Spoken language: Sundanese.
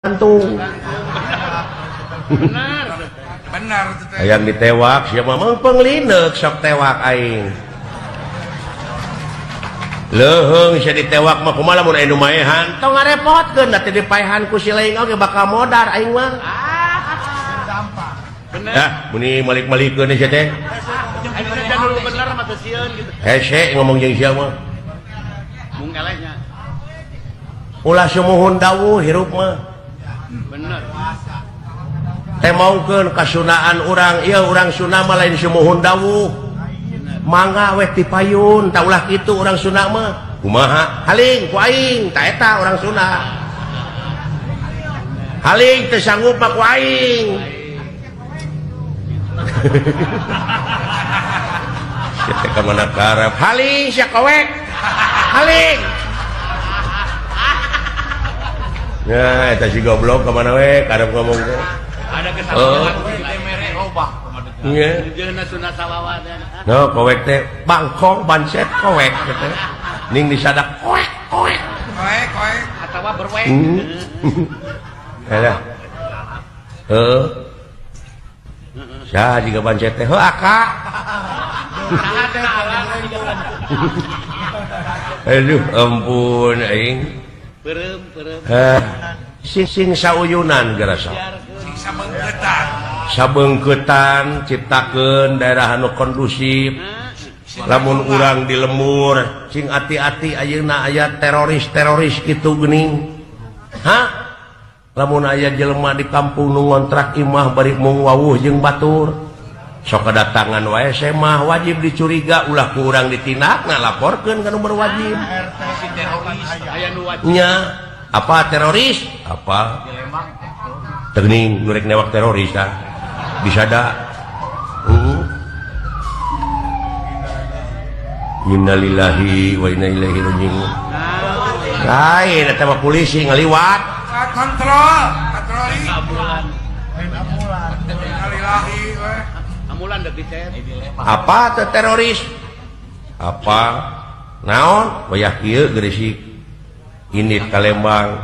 gantung. Benar yang ditewak siapa mang penglineuk sok tewak aing leuheung sia ditewak mah kumaha lamun aya nu maehan tong ngarepotkeun da teh dipaehan ku si laing oge bakal modar aing mah bener muni malik-malikeun sia teh aing teh dulu bener mah teu sieun gitu hese ngomong jeung sia mah mung elehnya ulah sumuhun dawuh hirup mah bener temongkeun kasunaan urang ieu urang Sunda mah lain sumuhun dawuh mangga weh ti payun tah ulah kitu urang Sunda mah kumaha haling ku aing tah eta urang Sunda haling teu sanggup mah ku aing kita ka mana karep haling sia kowek haling ya eta si goblok ka mana we karep ngomong teh ada kesalahan mere robah iya jeung Sunda salawat no kowek teh bangkong bancet kowek teh ning disadak kowek kowek koek atawa berwek ada saya juga bancet teh aka aduh ampun aing peureum sing sauyunan gerasa sabeungkeutan ciptakeun daerah anu kondusif lamun urang di lemur cing ati-ati ayeuna aya teroris kitu geuning lamun aya jelema di kampung nu ngontrak imah bari mung wawuh jeung batur sok kedatangan wae semah wajib dicuriga ulah ku urang ditindak ngalaporkeun ka nu berwajib nya apa teroris apa teuing nu rek newak teroris tah bisa da innalillahi wa inna ilaihi raji'un lain eta mah polisi ngaliwat kontrol patroli amulan innalillahi amulan da dicet apa teh teroris apa naon wayah kieu geurisik indit ka Lembang